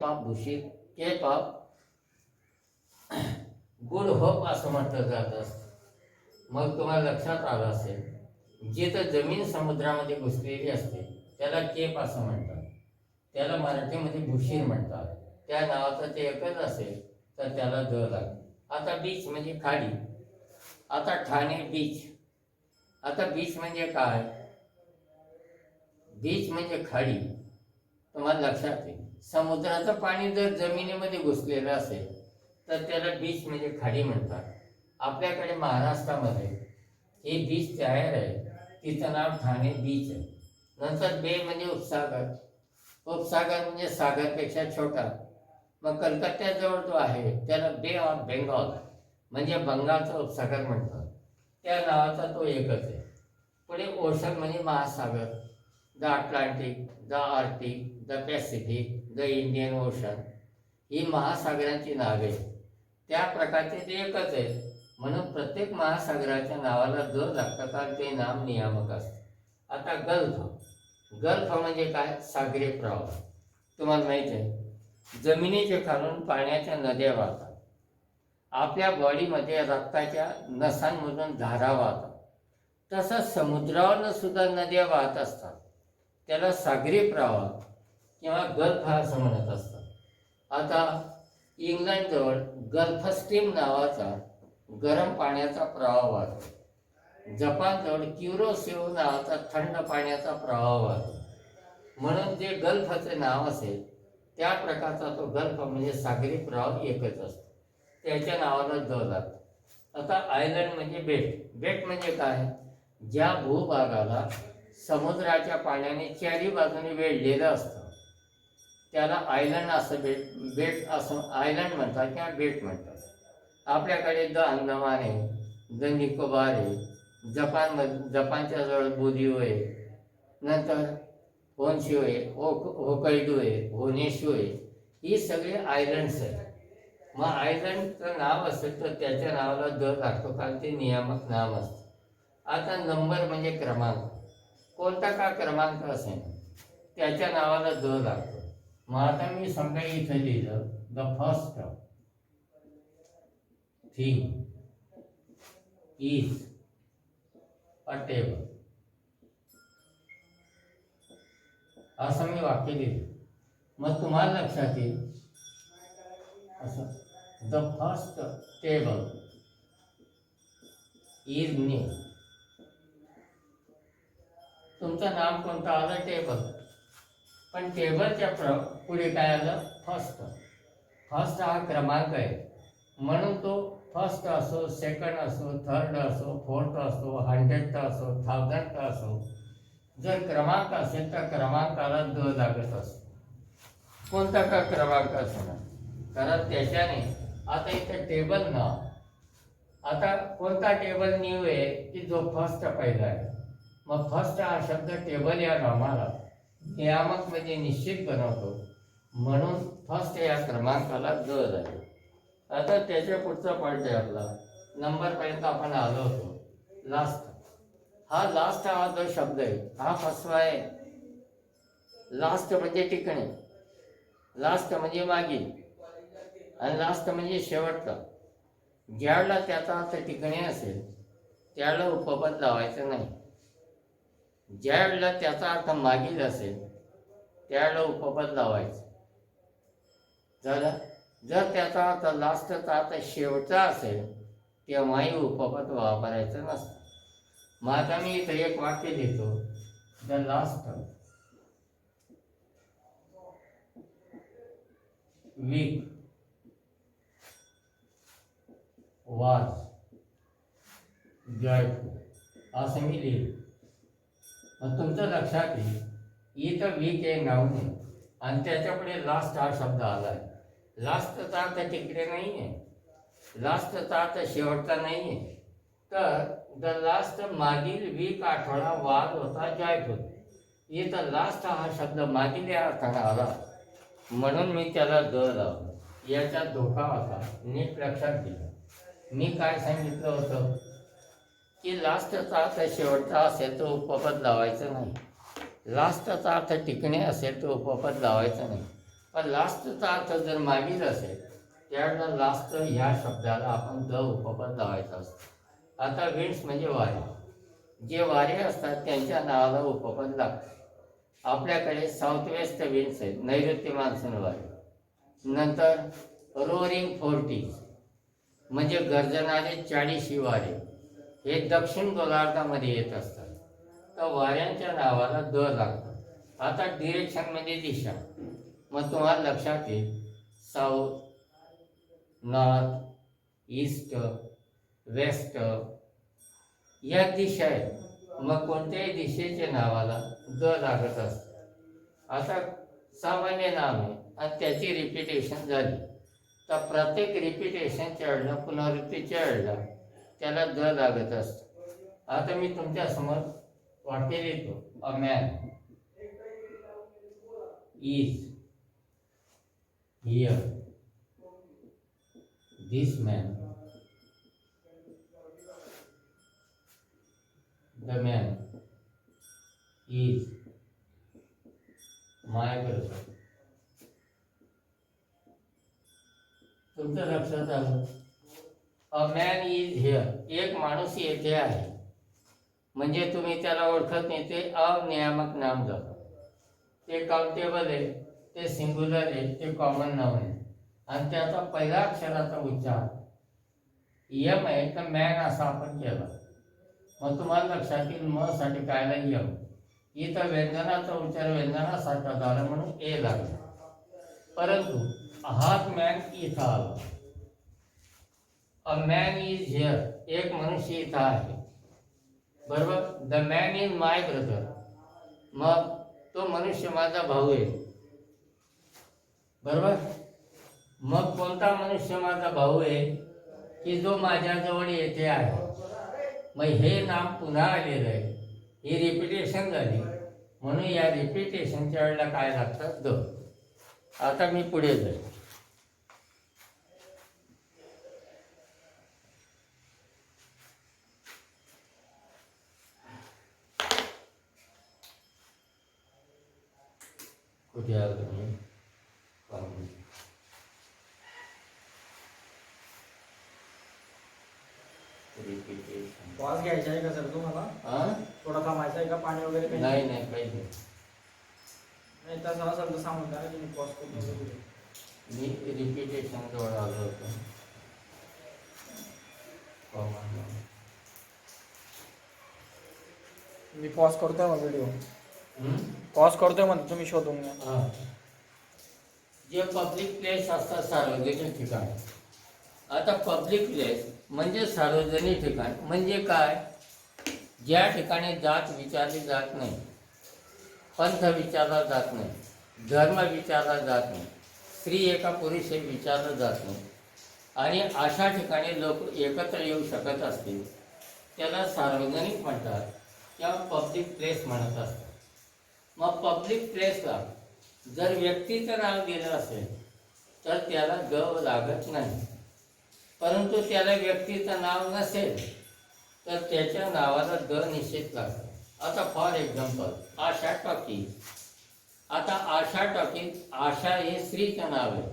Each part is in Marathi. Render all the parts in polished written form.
भूषित केप ऑफ गुड होप असं म्हटलं जात असतं. मग तुम्हाला लक्षात आलं असेल, जिथं जमीन समुद्रामध्ये घुसलेली असते त्याला केप असं म्हणतात, त्याला मराठीमध्ये भुशीर म्हणतात. त्या नावाचं ते एकच असेल तर त्याला द लागते. आता बीच म्हणजे खाडी. आता ठाणे बीच. आता बीच म्हणजे काय? बीच म्हणजे खाडी. तुम्हाला लक्षात येईल, समुद्राचं पाणी जर जमिनीमध्ये घुसलेलं असेल तर त्याला बीच म्हणजे खाडी म्हणतात. आपल्याकडे महाराष्ट्रामध्ये हे बीच तयार आहे, तिचं नाव ठाणे बीच आहे. नंतर बे म्हणजे उपसागर. उपसागर म्हणजे सागरपेक्षा छोटा. मग कलकत्त्याजवळ जो आहे त्याला बे ऑफ बेंगॉल म्हणजे बंगालचा उपसागर म्हणतात. त्या नावाचा तो एकच आहे. पुढे ओशन म्हणजे महासागर. The Atlantic, the Arctic, the Pacific, the Indian ocean ही महासागरांची नावे. त्या प्रकारचे ते एकच आहे. म्हणून प्रत्येक महासागराच्या नावाला द लागतं, कारण ते नाम नियामक असतं. आता गल्फ. गल्फ म्हणजे काय? सागरी प्रवाह. तुम्हाला माहिती आहे, जमिनीच्या खालून पाण्याच्या नद्या वाहतात. आपल्या बॉडीमध्ये रक्ताच्या नसांमधून धारा वाहतात. तसंच समुद्रावरनं सुद्धा नद्या वाहत असतात. त्याला सागरी प्रवाह किंवा गल्फ असं म्हणत असतात. आता इंग्लंडजवळ गल्फ स्ट्रीम नावाचा गरम पाण्याचा प्रवाह वाहतो. जपानजवळ क्युरोसिओ नावाचा थंड पाण्याचा प्रवाह वाहतो. म्हणून जे गल्फचे नाव असेल त्या प्रकारचा तो गल्फ म्हणजे सागरी प्रवाह एकच असतो. त्याच्या नावाला द लागतं. आता आयलंड म्हणजे बेट. बेट म्हणजे काय? ज्या भूभागाला समुद्राच्या पाण्याने चारी बाजूने वेढलेलं असतं त्याला आयलंड असं बेट असं आयलंड म्हणतात किंवा बेट म्हणतात. आपल्याकडे द अंदमान आहे, द निकोबार आहे, जपानच्या जवळ बोरिओ आहे, नंतर होन्शू आहे, होकायडो आहे, होनेशू आहे. ही सगळी आयलंड्स आहेत. मग आयलंडचं नाव असेल तर त्याच्या नावाला द लागतो, कारण ते नियामक नाम असतं. आता नंबर म्हणजे क्रमांक. कोणता का क्रमांक असेल त्याच्या नावाला द लागतो. मग आता मी समजा इथं लिहिलं, the first thing is a table असं मी वाक्य लिहिलं. मग तुम्हाला लक्षात येईल असं, the first table is new. तुमचं नाम कोणतं आलं? टेबल. पण टेबलच्या पुढे काय आलं? फर्स्ट. फर्स्ट हा क्रमांक आहे, म्हणून तो फर्स्ट असो, सेकंड असो, थर्ड असो, फोर्थ असो, 100th असो, 1000th असो, जर क्रमांक असेल तर क्रमांकाला द लागत असतो. कोणता का क्रमांक असणार, कारण त्याच्याने आता इथे टेबल नाव. आता कोणता टेबल न्यू आहे की जो फर्स्ट पहिला आहे. मग फर्स्ट हा शब्द टेबल या नामाला नियामक म्हणजे निश्चित बनवतो, म्हणून फर्स्ट या क्रमांकाला द झाले. आता त्याच्या पुढचा पॉईंट आहे आपला, नंबरपर्यंत आपण आलो होतो. लास्ट. हा लास्ट हा जो शब्द आहे हा फसवा आहे. लास्ट म्हणजे टिकणे, लास्ट म्हणजे मागील, आणि लास्ट म्हणजे शेवटचा. ज्यावेळेला त्याचा अर्थ टिकणे असेल त्यावेळेला उपपद लावायचं नाही. ज्या वेळेला त्याचा अर्थ मागील असेल त्यावेळेला उपपद लावायचं. झालं. जर त्याचा अर्थ लास्टचा अर्थ शेवटचा असेल तेव्हाही उपपद वापरायचं नसतं. मग आता मी इथं एक वाक्य लिहितो, द लास्ट वीक वाज जॉयफुल असं मी लिहिलं. मग तुमचं लक्षात येईल, इथं वीक हे नाऊन आहे आणि त्याच्यापुढे लास्ट हा शब्द आला आहे. लास्टचा अर्थ तिकडे नाही आहे, लास्टचा अर्थ शेवटचा नाही आहे. तर द लास्ट मागील वीक आठवडा वाद होता जॉयफुल. इथं लास्ट हा शब्द मागील या अर्थानं आला, म्हणून मी त्याला द लावलं. याच्यात धोका होता, नीट लक्षात घ्या. मी काय सांगितलं होतं की लास्टचा अर्थ शेवटचा असेल तर उपपद लावायचं नाही. लास्टचा अर्थ टिकणे असेल तर उपपद लावायचं नाही. पण लास्टचा अर्थ जर मागील असेल त्यावेळेला लास्ट ह्या शब्दाला आपण द उपपद लावायचा असतो. आता विंड्स म्हणजे वारे, जे वारे असतात त्यांच्या नावाला उपपद लागतं. आपल्याकडे साऊथ वेस्ट विंड्स आहेत, नैऋत्य मान्सून वारे. नंतर रोअरिंग फोर्टीज म्हणजे गर्जणारे 40 वारे, हे दक्षिण गोलार्धामध्ये येत असतात. तर वाऱ्यांच्या नावाला द लागतं. आता डिरेक्शन म्हणजे दिशा, मग तुम्हाला लक्षात येईल साऊथ, नॉर्थ, ईस्ट, वेस्ट या दिशा आहेत. मग कोणत्याही दिशेच्या नावाला द लागत असतं. आता सामान्य नाव आहे आणि त्याची रिपिटेशन झाली तर प्रत्येक रिपिटेशनच्या वेळेला, पुनरावृत्तीच्या वेळेला त्याला द लागत असतं. आता मी तुमच्या समोर वाक्य लिहितो. A man is here, this man, the man is my brother. तुमच्या लक्षात आलं? अ मॅन इज हिअर, एक माणूस येथे आहे. म्हणजे तुम्ही त्याला ओळखत नाही, ते अनियामक नाम झालं. ते काउंटेबल आहे, ते सिंग्युलर आहे, ते कॉमन नाउन आहे. आणि त्याचा पहिला अक्षराचा उच्चार यम आहे तर मॅन असा आपण केला. मग तुम्हाला लक्षात येईल म साठी कायला यम. इथं व्यंजनाचा उच्चार व्यंजनासारखा झाला म्हणून ए लागला. परंतु हाच मॅन इथं आला. अ मॅन इज हिअर, एक मनुष्य इथं आहे. बरोबर. The man is my brother, मग तो मनुष्य माझा भाऊ आहे. बरोबर. मग कोणता मनुष्य माझा भाऊ आहे की जो माझ्याजवळ येथे आहे. मग हे नाम पुन्हा आलेलं आहे, ही रिपिटेशन झाली म्हणून या रिपिटेशनच्या वेळेला काय लागतं? द. आता मी पुढे जाईल. कुठे आलो मी? पॉज घ्यायचा आहे का सर तुम्हाला? थोडा थांबायचा आहे का? पाणी वगैरे काही? नाही नाही, काही नाही. नाही तसं असेल तर सांगून द्या, मी पॉज करून मी रिपिटेशन जवळ आलो होतो. मी पॉज करतोय मग व्हिडिओ. पॉज करतोय म्हणतो, तुम्ही शोधून घ्या. जे पब्लिक प्लेस असतात, सार्वजनिक ठिकाण. आता पब्लिक प्लेस म्हणजे सार्वजनिक ठिकाण म्हणजे काय? ज्या ठिकाणी जात विचारली जात नाही, पंथ विचारला जात नाही, धर्म विचारला जात नाही, स्त्री एका पुरुष हे विचारलं जात नाही आणि अशा ठिकाणी लोक एकत्र येऊ शकत असतील त्याला सार्वजनिक म्हणतात किंवा पब्लिक प्लेस म्हणत असतात. मग पब्लिक प्लेसला जर व्यक्तीचं नाव दिलं असेल तर त्याला ग लागत नाही. परंतु त्याला व्यक्तीचं नाव नसेल तर त्याच्या नावाला द निश्चित लागतं. आता फॉर एक्झाम्पल आशा टॉकीज. आता आशा टॉकीज, आशा हे स्त्रीचं नाव आहे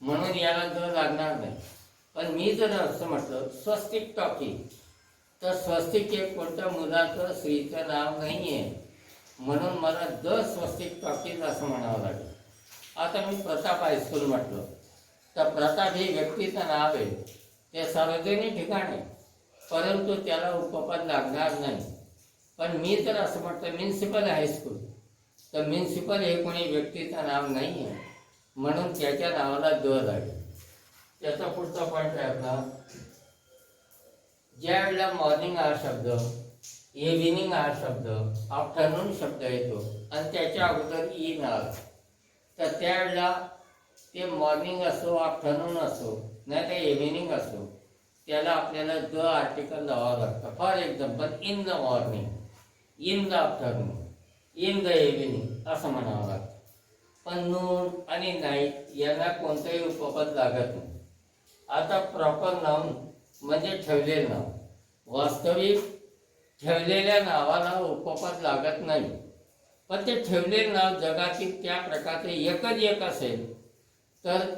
म्हणून याला द लागणार नाही. पण मी जर असं म्हटलं स्वस्तिक टॉकीज, तर स्वस्तिक हे कोणत्या मुलाचं स्त्रीचं नाव नाही आहे म्हणून मला द स्वस्तिक टॉकीज असं म्हणावं लागेल. आता मी प्रताप हायस्कूल म्हटलं तर प्रताप हे व्यक्तीचं नाव आहे, ते सार्वजनिक ठिकाण आहे परंतु त्याला उपपद लागणार नाही. पण मी तर असं म्हटलं म्युन्सिपल हायस्कूल, तर म्युन्सिपल हे कोणी व्यक्तीचं नाव नाही आहे म्हणून त्याच्या नावाला द लागेल. त्याचा पुढचा पॉईंट आहे आपला, ज्या वेळेला मॉर्निंग हा शब्द, इव्हिनिंग हा शब्द, आफ्टरनून शब्द येतो आणि त्याच्या अगोदर ई नाव, तर त्यावेळेला ते मॉर्निंग असो, आफ्टरनून असो, नाही तर इव्हिनिंग असो, त्याला आपल्याला द आर्टिकल लावावं लागतं. For example in the morning, in the afternoon, in the evening असं म्हणावं लागतं. पण नून आणि नाईट यांना कोणतंही उपपद लागत नाही. आता प्रॉपर नाउन म्हणजे ठेवलेलं नाव, वास्तविक ठेवलेल्या नावाला उपपद लागत नाही. पण ते ठेवलेलं नाव जगातील त्या प्रकारचे एकच एक असेल तर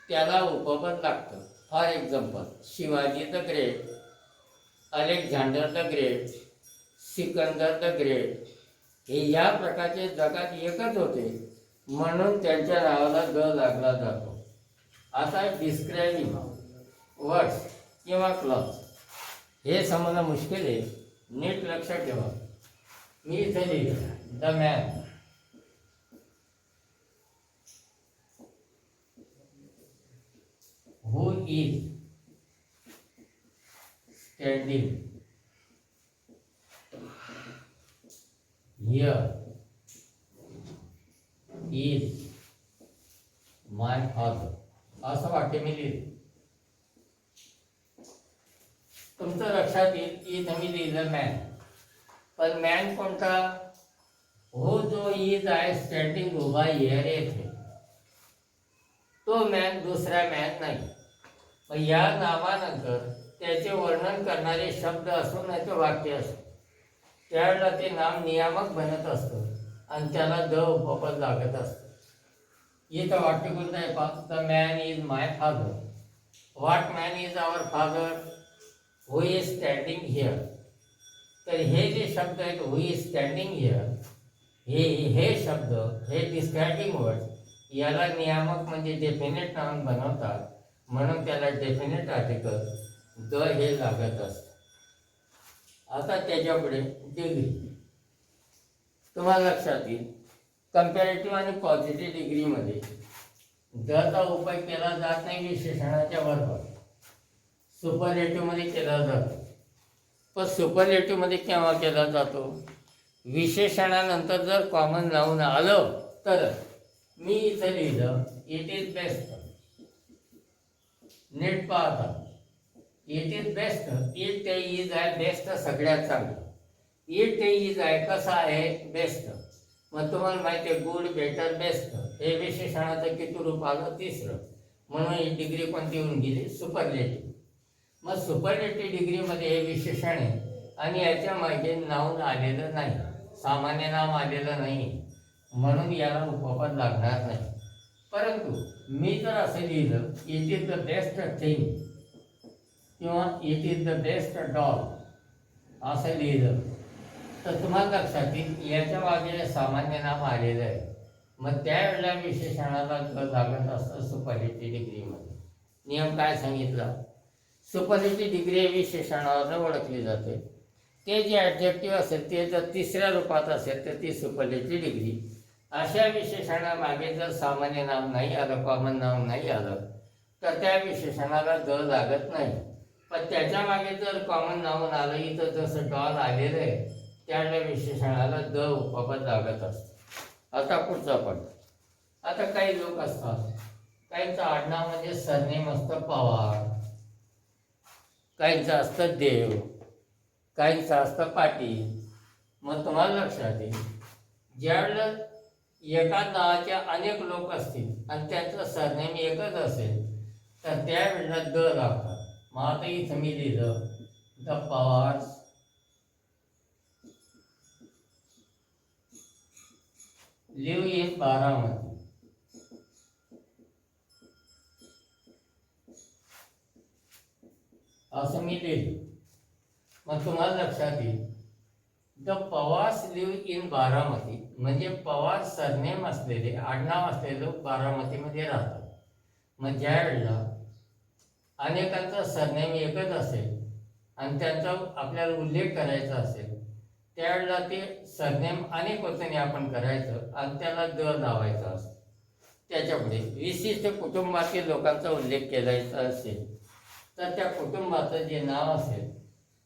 त्याला उपपद लागतं. For example, Shivaji the great, Alexander the great, Sikandar the great, हे या प्रकारचे जगात एकच होते म्हणून त्यांच्या नावाला द लागला जातो. आता डिस्क्रायबिंग वर्ड्स किंवा क्लॉज हे समजणं मुश्किल आहे. नीट लक्षात ठेवा. मी इथे लिहिलं the man, who is standing here is my father. असं वाक्य मी लिहिलं. तुमचं लक्षात येईल इथं मी लिहिलं मॅन, पण मॅन कोणता? हो जो इज आहे स्टँडिंग उभा हिअर येथे, तो मॅन दुसरा मॅन नाही. मग या नावानंतर त्याचे वर्णन करणारे शब्द असो नाही तर वाक्य असो त्यावेळेला ते नाम नियामक बनत असतं आणि त्याला द उपपद लागत असतं. इथं वाक्य कोणतं आहे पहा, the man is my father. What man is our father? Who is standing here. तर हे जे शब्द आहेत हु इज स्टँडिंग हिअर, हे शब्द, हे डिस्क्रायबिंग वर्ड याला नियामक म्हणजे डेफिनेट नाउन बनवतात म्हणून त्याला डेफिनेट आर्टिकल द हे लागत असतं. आता त्याच्यापुढे डिग्री. तुम्हाला लक्षात येईल कंपॅरेटिव्ह आणि पॉझिटिव्ह डिग्रीमध्ये दचा उपयोग केला जात नाही विशेषणाच्या बरोबर, सुपरलेटिव्हमध्ये केला जातो. पण सुपरलेटिव्हमध्ये केव्हा केला जातो? विशेषणानंतर जर कॉमन नाउन आलं तर. मी इथं लिहिलं इट इज बेस्ट. नीट पाहता, इट इज बेस्ट. इट ते इज आहे बेस्ट सगळ्यात चांगलं. इट ते इज आहे कसं आहे? बेस्ट. मग तुम्हाला माहिती आहे गुड, बेटर, बेस्ट हे विशेषणाचं किती रूप आलं? तिसरं. म्हणून ही डिग्री कोणती येऊन गेली? सुपरलेटिव्ह. मग सुपरलेटिव्ह डिग्रीमध्ये हे विशेषण आहे आणि याच्या मागे नाऊन आलेलं नाही, सामान्य नाम आलेलं नाही म्हणून याला उपपद लागणार नाही. परंतु मी जर असं लिहिलं it is the best thing किंवा it is the best doll असं लिहिलं तर तुम्हाला लक्षात येईल याच्या मागे सामान्य नाम आलेलं आहे. मग त्यावेळेला विशेषणाला लागत असतं सुपरलेटिव्ह डिग्रीमध्ये. नियम काय सांगितला? सुपरलेटिव्ह डिग्री विशेषणावर ओळखली जाते. ते जे ॲडजेक्टिव्ह असेल ते जर तिसऱ्या रूपात असेल तर ती सुपरलेटिव्ह डिग्री. अशा विशेषणामागे जर सामान्य नाम नाही आलं, कॉमन नाम नाही आलं तर त्या विशेषणाला द लागत नाही. पण त्याच्या मागे जर कॉमन नाऊन आलं, इथं जसं डॉल आलेलं आहे त्यावेळेला विशेषणाला द उपपद लागत असतं. आता पुढचा पण. आता काही लोक असतात, काहींचं आडनाव म्हणजे सरनेम असतं पवार, काहींचं असतं देव, काहींचं असतं पाटील. मग तुम्हाला लक्षात येईल ज्यावेळेला एका नावाचे अनेक लोक असतील आणि त्यांचं सरनेम एकच असेल तर त्यावेळेला द लागतात. मग आता इथं मी लिहिलं the Pawar's live in Baramati. असं मी लिहिलं. मग तुम्हाला लक्षात येईल the Pawar's live in Baramati म्हणजे पवार सरनेम असलेले, आडनाव असलेले लोक बारामतीमध्ये राहतात. मग ज्या वेळेला अनेकांचा सरनेम एकच असेल आणि त्यांचा आपल्याला उल्लेख करायचा असेल त्यावेळेला ते सरनेम अनेक वचने आपण करायचं आणि त्याला द लावायचा असतो. त्याच्यापुढे विशिष्ट कुटुंबातील लोकांचा उल्लेख करायचा असेल तर त्या कुटुंबाचं जे नाव असेल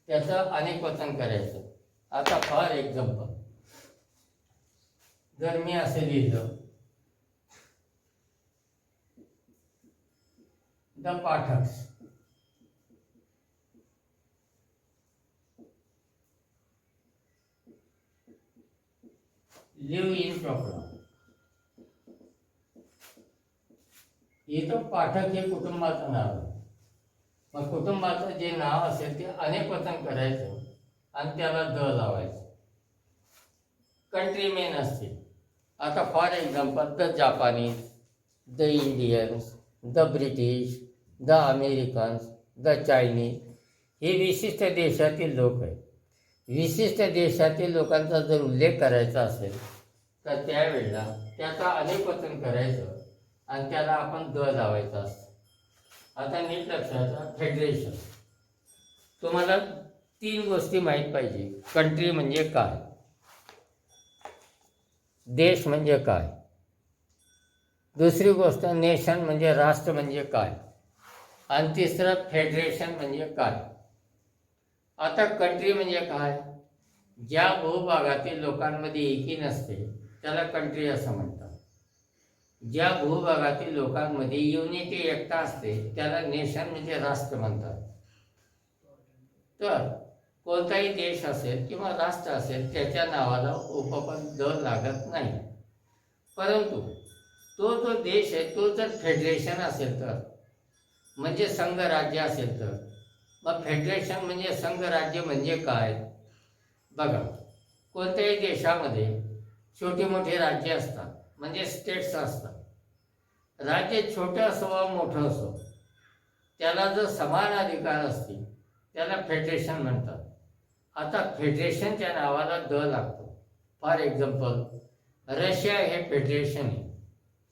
त्याचं अनेक वचन करायचं. आता फॉर एक्झाम्पल जर मी असं लिहिलं द पाठक्स, लिव्ह इन चोपडा. इथं पाठक हे कुटुंबाचं नाव आहे. मग कुटुंबाचं जे नाव असेल ते अनेक वचन करायचं आणि त्याला द लावायचं. कंट्रीमेन असतील. आता for example the Japanese, the Indians, the British, the Americans, the Chinese, हे विशिष्ट देशातील लोक आहेत. विशिष्ट देशातील लोकांचा जर उल्लेख करायचा असेल तर त्यावेळेला त्याचा अनेकवचन करायचं आणि त्याला आपण द लावायचा असतं. आता नीट लक्षात घ्या, फेडरेशन. तुम्हाला 3 गोष्टी माहीत पाहिजे. कंट्री म्हणजे काय, देश म्हणजे काय, दुसरी गोष्ट नेशन म्हणजे राष्ट्र म्हणजे काय, आणि तिसरं फेडरेशन म्हणजे काय. आता कंट्री म्हणजे काय, ज्या भूभागातील लोकांमध्ये एकी नसते त्याला कंट्री असं म्हणतात. ज्या भूभागातील लोकांमध्ये युनिटी, एकता असते त्याला नेशन म्हणजे राष्ट्र म्हणतात. तर कोणताही देश असेल किंवा राष्ट्र असेल त्याच्या नावाला उपपद द लागत नाही. परंतु तो जो देश आहे तो जर फेडरेशन असेल तर, म्हणजे संघ राज्य असेल तर, मग फेडरेशन म्हणजे संघ राज्य म्हणजे काय. बघा, कोणत्याही देशामध्ये छोटी मोठी राज्य असतात म्हणजे स्टेट्स असतात. राज्य छोटं असो वा मोठं असो त्याला जर समान अधिकार असतील त्याला फेडरेशन म्हणतात. आता फेडरेशनच्या नावाला द लागतो. फॉर एक्झाम्पल रशिया हे फेडरेशन आहे,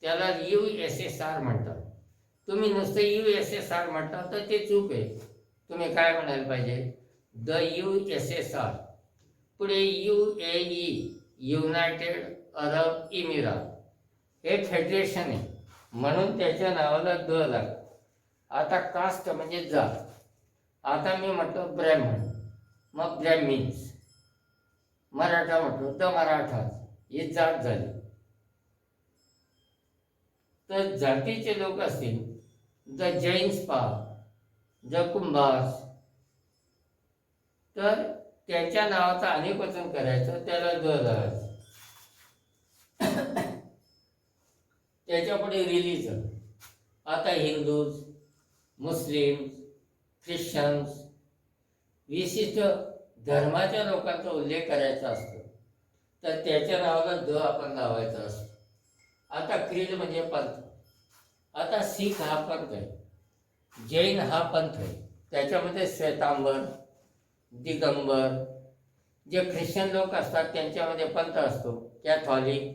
त्याला USSR म्हणतात. तुम्ही नुसतं USSR म्हणता तर ते चूक आहे. तुम्ही काय म्हणायला पाहिजे, द USSR. पुढे UAE, युनायटेड अरब इमिरात, हे फेडरेशन आहे म्हणून त्याच्या नावाला द लागतं. आता कास्ट म्हणजे जात. आता मी म्हटलं ब्राह्मण, मग ब्राह्मिन्स. मराठा म्हटलं द मराठास, ही जात झाली. तर जातीचे लोक असतील, द जैन्स पहा, द कुंभार्स, तर त्याच्या नावाचं अनेकवचन करायचं, त्याला द लावायचं. त्याच्या पुढे रिलिजन. आता हिंदूज, मुस्लिम, ख्रिश्चन्स, विशिष्ट धर्माच्या लोकांचा उल्लेख करायचा असतो तर त्याच्या नावाला द आपण लावायचं असतं. आता क्रीड म्हणजे पंथ. आता शीख हा पंथ आहे, जैन हा पंथ आहे, त्याच्यामध्ये श्वेतांबर, दिगंबर. जे ख्रिश्चन लोक असतात त्यांच्यामध्ये पंथ असतो कॅथॉलिक.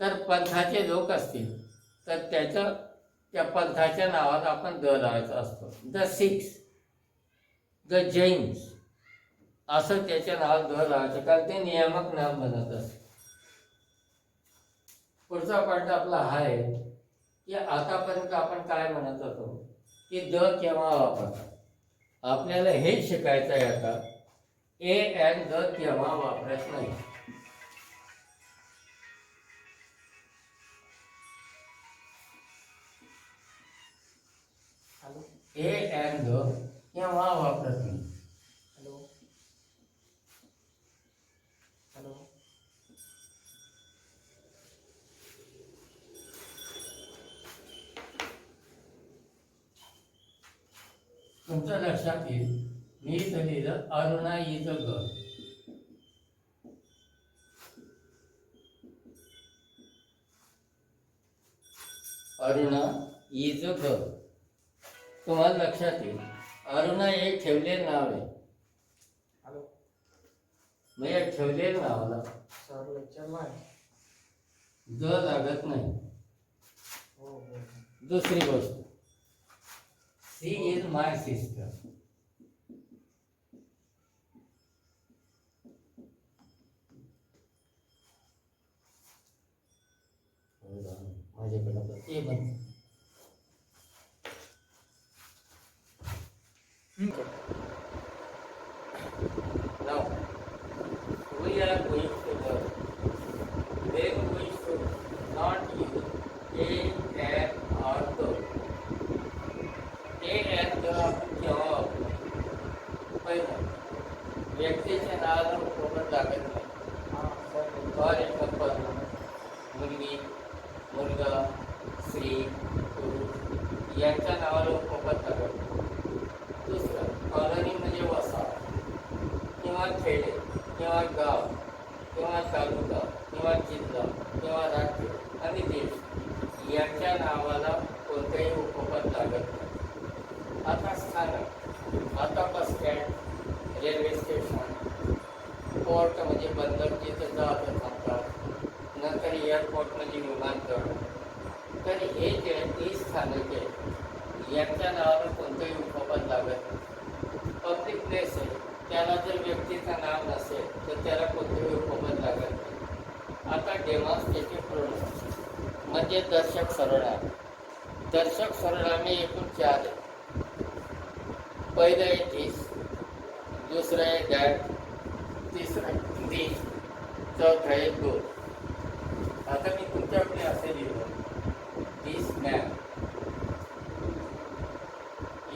तर पंथाचे लोक असतील तर त्या पंथाच्या नावाला आपण द लावायचा असतो. द सिख्स, द जैन्स, असं त्याच्या नावाला द लावायचं, कारण ते नियामक नाव बनत असतं. पुढचा पॉईंट आपला हा आहे की आतापर्यंत आपण काय म्हणत होतो की द केव्हा वापरतात. आपल्याला हे शिकायचं आहे आता, ए अँड द केव्हा वापरत नाही. ए अँड द केव्हा वापरत नाही. Hello hello. तुमच्या लक्षात येईल, मी इथं लिहिलं Aruna is a girl. Aruna is a girl. तुम्हाला लक्षात येईल, अरुणा हे ठेवलेलं नाव आहे. हॅलो म्हणजे ठेवलेलं नावाला सर लेक्चरला आहे. द लागत नाही. हो हो. दुसरी गोष्ट, सी इज माय सिस्टर. माझ्याकडे ते पण now we are going to work. We are going to not use a and or the. A and the आपण केव्हा वापरतो. पहिलं, व्यक्तीच्या नावाला उपपद लागत नाही. हां सर. फॉर एक्झाम्पल मुलगी, मुलगा, स्त्री, पुरुष यांच्या नावाला उपपद लागत नाही. दुसरं, कॉलनी म्हणजे वसाहत किंवा खेडे किंवा गाव किंवा किंवा तालुका किंवा जिल्हा किंवा राज्य आणि देश यांच्या नावाला कोणतेही उपपद लागत नाही. आता स्थानक, आता bus stand, railway station, port म्हणजे बंदर जिथं जहाजं थांबतात, नंतर एअरपोर्ट म्हणजे विमानतळ. तर हे जे ही स्थानके यांच्या नावाला कोणतंही उपपद लागत नाही. पब्लिक प्लेस आहे, त्याला जर व्यक्तीचं नाव नसेल तर त्याला कोणतंही उपपद लागत नाही. आता डेमॉन्स्ट्रेटिव्ह प्रोनाउन म्हणजे दर्शक सर्वनाम. दर्शक सर्वनामे एकूण 4 आहेत. पहिलं आहे दिस, दुसरं आहे दॅट, तिसरं आहे दी, चौथं आहे गो. आता मी तुमच्याकडे असे लिहिलं, दिस मॅन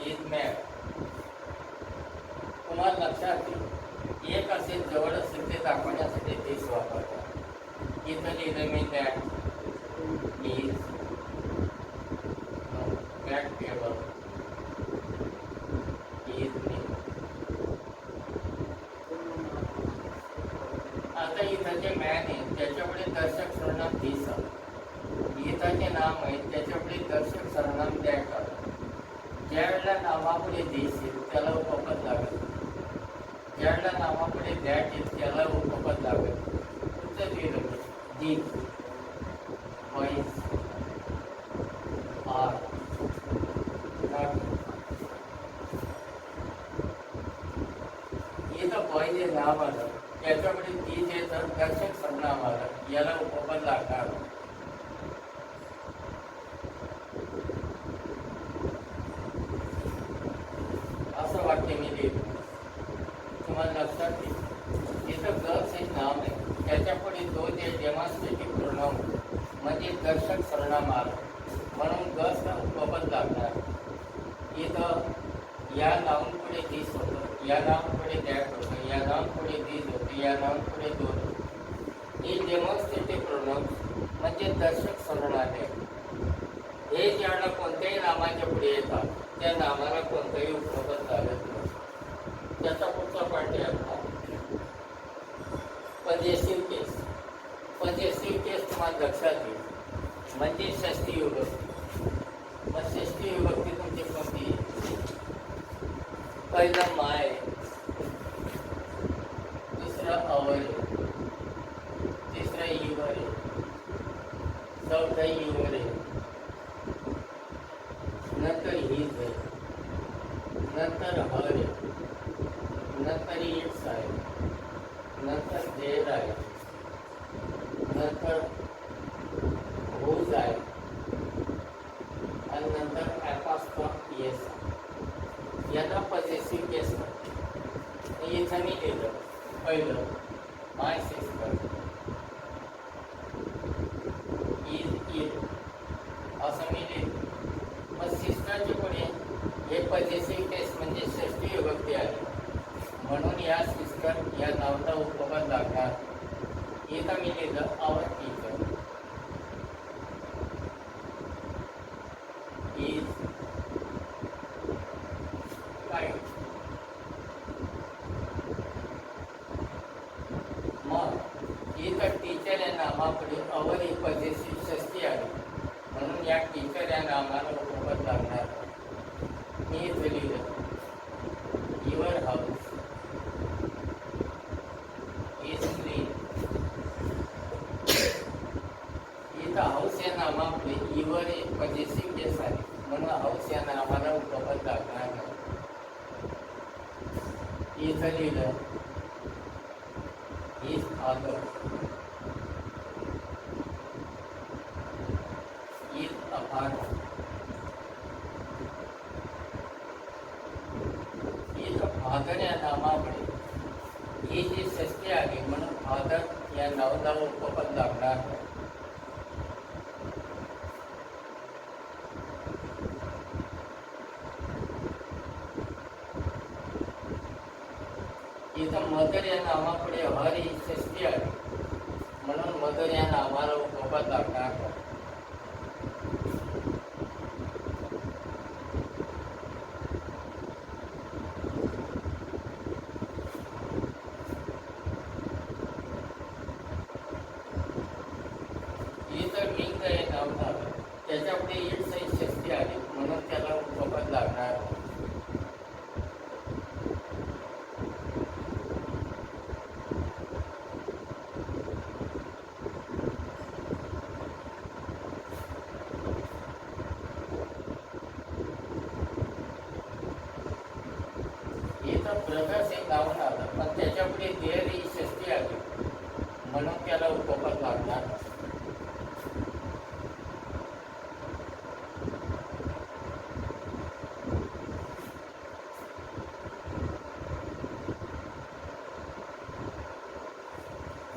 इज मॅन. तुम्हाला लक्षात येईल, एक असेल जवळ असेल ते दाखवण्यासाठी दिस वापरतात. इथं लिहिलं मी that is that table is मी. आता इथं जे मॅन आहे त्याच्यापुढे दर्शक सर्वनाम दिस आहे. इथं जे नाम आहे त्याच्यापुढे दर्शक सर्वनाम दॅट आहे. ज्या वेळेला नावापुढे दिस येईल त्याला उपपद लागत. ज्या वेळेला नावापुढे दॅट येईल त्याला उपपद लागत. तुमचं लिहिलं दिस, व्हॉइस, आर, नॉट. इथं बॉय जे नाव आलं त्याच्यापुढे ती जे दर्शक सर्वनाम आलं याला उपपद लागणार. असं वाक्य मी लिहिलं, तुम्हाला लक्षात येईल. इथं गर्ल्स हे नाव आहे, त्याच्यापुढे दोन जे डेमॉन्स्ट्रेटिव्ह प्रोनाउन म्हणजे दर्शक सर्वनाम आलं म्हणून गर्ल्सला उपपद लागणार. इथं या नाऊन पुढे दिस होतं, या नाऊन पुढे दॅट होतं, या नाऊन पुढे दिस होतं, या नाऊन पुढे दोन होतं. हे डेमॉन्स्ट्रेटिव्ह प्रोनाउन म्हणजे दर्शक सर्वनामे. हे ज्याला कोणत्याही नामाच्या पुढे येतात त्या नामाला कोणतंही उपपद लागत नाही. त्याचा पुढचा पाठ आहे आपला पजेसिव्ह केस. पजेसिव्ह केस तुम्हाला लक्षात येईल म्हणजे षष्टी विभक्ती. मग षष्टी विभक्ती तुमची कोणती? पहिलं माय, दुसरं अवर, तिसरं युवर, चौथं युवर, नंतर हीच आहे, नंतर हर आहे, नंतर इट्स आहे, नंतर देर आहे, नंतर हुज आहे आणि नंतर ॲपॉस्ट्रॉफ येस आहे. याला पजेसिव्ह केस म्हणतात. इथं मी लिहिलं पहिलं माय सिस्टर इज इट असं मी लिहिलं. मग सिस्टरच्या पुढे हे पजेसिव्ह केस म्हणजे षष्टी विभक्ती आहे म्हणून या सिस्टर या नावाला उपपद लागणार. इथं मी लिहिलं आवर टीचर इज काय. मग इथं टीचर या नामापुढे अवर ही पजेसिव्ह षष्टी आली म्हणून या टीचर या नामाला उपपद लागणार. मी इथं लिहिलं युअर हाऊस इज क्लीन. इथं हाऊस या नामापुढे युअर हे पजेसिव्ह केस आहे म्हणून हाऊस या नामाला उपपद लागणार नाही. इथं लिहिलं his father is a father. इथं फादर या नामापुढे ही जी षष्टी आली म्हणून फादर या नावाला उपपद लागणार नाही. इथं मदर या नावापुढे हर ही षष्टी आली म्हणून मदर या नावाला उपपद लागणार नाही. तर ब्रदर्स हे नाव आलं, पण त्याच्यापुढे देर ही षष्टी आली म्हणून त्याला उपपद लागणार.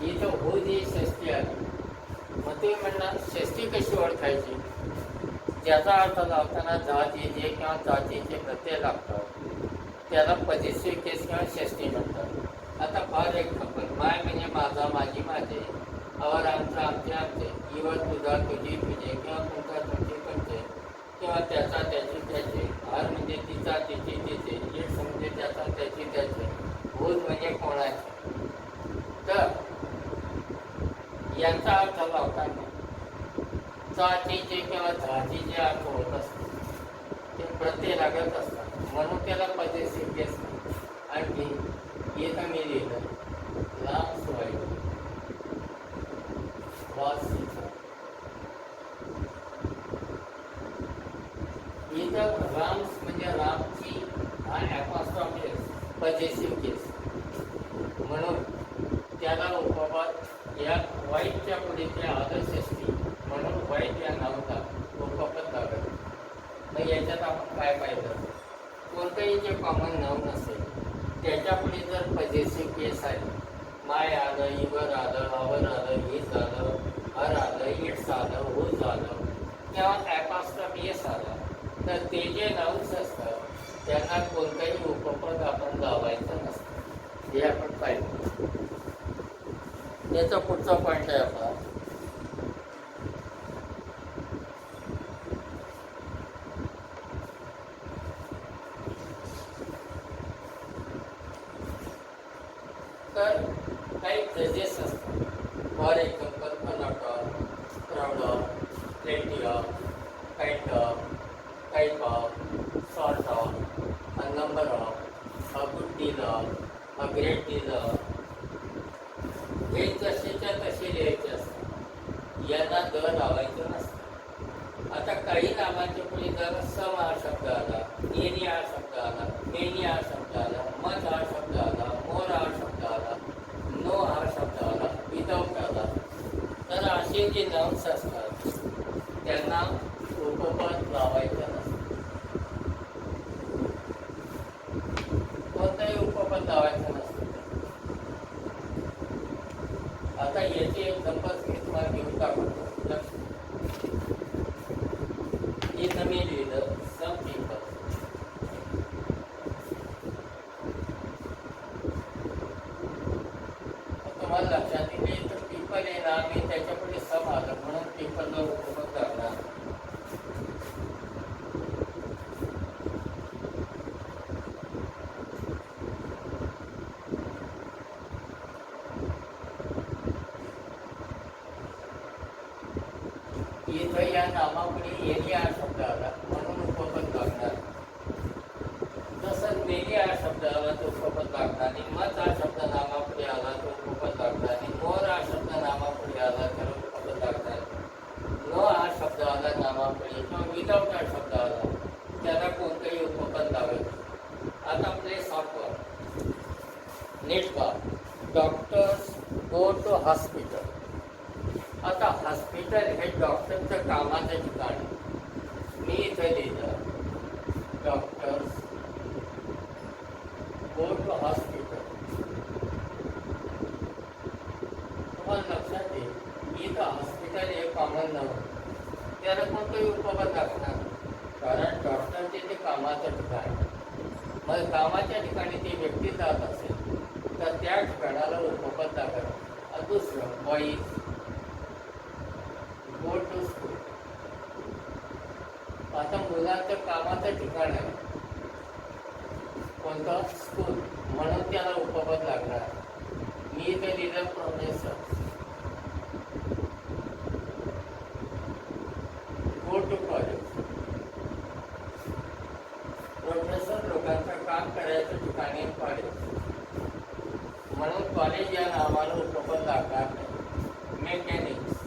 इथं हो ही षष्टी आली. मग तुम्ही म्हणणार षष्टी कशी ओळखायची? ज्याचा अर्थ लावताना जात येते किंवा जातीचे प्रत्यय लागतात त्याला पदेशीर केस किंवा षष्टी म्हणतात. आता फार एक्झाम्पल, माय म्हणजे माझा, माझी, माझे, अवर आमचा, आमचे, आमचे, इवर तुझा, तुझी, तुझे, किंवा तुमचा, तुमचे, तुमचे, किंवा त्याचा, त्याची, त्याचे, हर म्हणजे तिचा, तिची, तिचे, इट्स म्हणजे त्याचा, त्याची, त्याचे, भूत म्हणजे कोणाचे. तर यांचा अर्थ लावताना जातीचे किंवा जातीचे अर्थ होत असतात, ते प्रत्यय लागत असतात म्हणून त्याला पदेशीर केस नाही. आणखी इथं मी लिहिलं लांब सोय वासीचा. इथं राम्स म्हणजे रामची आणि ॲपॉस्ट्रॉफी पदेशीर केस म्हणून त्याला उपपद या वाईटच्या पुढे ते आदर्शष्टी म्हणून वाईट या नावाचा उपपद लागत. मग याच्यात आपण काय पाहिलं? कोणतंही जे कॉमन नाव नसेल त्याच्यापुढे जर पदेशीर केस आहे, माय आलं, इवर आलं, अवर आलं, हीच आलं, हर आलं, इट्स आलं, हुज आलं, किंवा ॲपॉस्ट्रॉफी एस आला, तर ते जे नाउन्स असतात त्यांना कोणतंही उपपद आपण लावायचं नसतं. हे आपण पाहिलं. याचा पुढचा पॉईंट आहे आपला तर काही जजेस असतात. फॉर एक्झाम्पल कनॉट, proud of, plenty of, kind of, type of, sort of, a number of, a good deal of, a great deal of, हे जसेच्या तसे लिहायचे असतात. यांना द लावायचं नसतं. आता काही नामांच्या पुढे जर सम हा शब्द आला, एनी हा शब्द आला, मेनी हा शब्द आला, मच हा शब्द आला, मोर हा शब्द आला, नो हा शब्द आला, विदाऊट आला, तर असे जे नाउन्स असतात त्यांना उपपद लावायचं नसतं. कोणताही उपपद लावायचं नसतं. आता याची एक गंमत मी तुम्हाला घेऊन टाकतो. इथं मी लिहिलं सम पीपल. तुम्हाला लक्षात येईल तर पीपल आहे ना, मी त्याच्यापुढे सम आलं म्हणून पीपलला उपपद करणार. इथं या नामापुढे एनी हा शब्द आला म्हणून उपपद लागणार. जसं मेनी हा शब्द आला तो उपपद लागणार आणि मच हा शब्द नामापुढे आला तो उपपद लागणार आणि मोर हा शब्द नामापुढे आला तर उपपद लागणार. नो हा शब्द आला नामापुढे किंवा विदाऊट हा शब्द आला त्याला कोणतंही उपपद लागत. आता प्लेस ऑफ वर्क नीट पहा. Doctors go to hospital. आता हॉस्पिटल हे डॉक्टरचं कामाचं ठिकाण. मी इथं लिहिलं डॉक्टर्स गो टू हॉस्पिटल. तुम्हाला लक्षात येईल इथं हॉस्पिटल हे कॉमन नव्हतं, त्याला कोणतंही उपपद लागणार कारण डॉक्टरचे ते कामाचं ठिकाण. मग कामाच्या ठिकाणी ती व्यक्ती जात असेल तर त्या ठिकाणाला उपपद लागत. दुसरं बॉईज गो टू स्कूल. आता मुलांचं कामाचं ठिकाण आहे कोणतं? स्कूल, म्हणून त्याला उपपद लागणार. मी ते लिहिलं professor go to college. Professor लोकांचं काम करायचं ठिकाणी कॉलेज म्हणून कॉलेज या नावाला उपपद लागणार नाही. Mechanics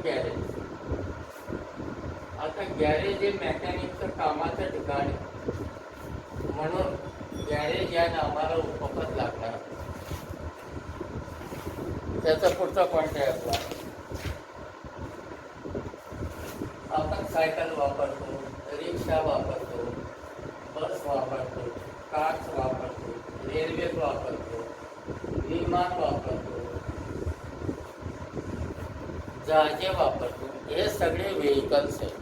garage. आता गॅरेज हे मेकॅनिकचं कामाचं ठिकाण आहे. म्हणून गॅरेज या नावाला उपपद लागणार. त्याचा पुढचा पॉईंट आहे आपला. आपण सायकल वापरतो, रिक्षा वापरतो, बस वापरतो, कार वापरतो, रेल्वे वापरतो, विमान वापरतो, जहाजे वापरतो. हे सगळे व्हेकल्स आहेत.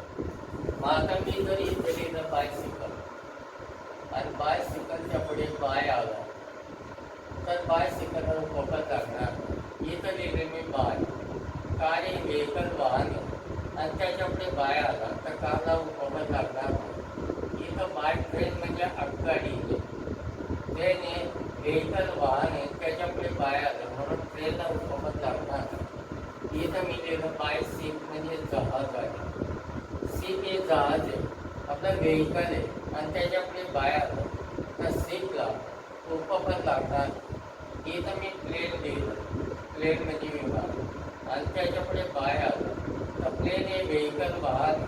मग आता मी जर इथे लिहिलं बायसिकल आणि बायसिकलच्या पुढे बाय आला तर बायसिकलला उपपद लागणार. इथं लिहिले मी बाय. कार हे व्हेकल वाहन आहे आणि त्याच्या पुढे बाय आला तर कारला उपपद लागणार नाही. इथं बाय ट्रेन म्हणजे आगगाडी आहे. ट्रेन हे व्हेकल वाहन आहे, त्याच्या पुढे बाय आलं म्हणून ट्रेनला उपपद लागणार नाही. इथं मी लिहिलं बाय शिप म्हणजे जहाज आहे. शिप हे जहाज आहे, आपलं व्हेकल आहे आणि त्याच्या पुढे बाय आलं तर शिपला उपपद लागणार. इथं मी प्लेन लिहिलं. प्लेन म्हणजे विमान आणि त्याच्या पुढे बाय आलं तर प्लेन हे व्हेकल वाहन,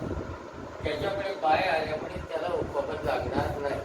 त्याच्यापुढे बाय आल्यामुळे त्याला उपपद लागणार नाही.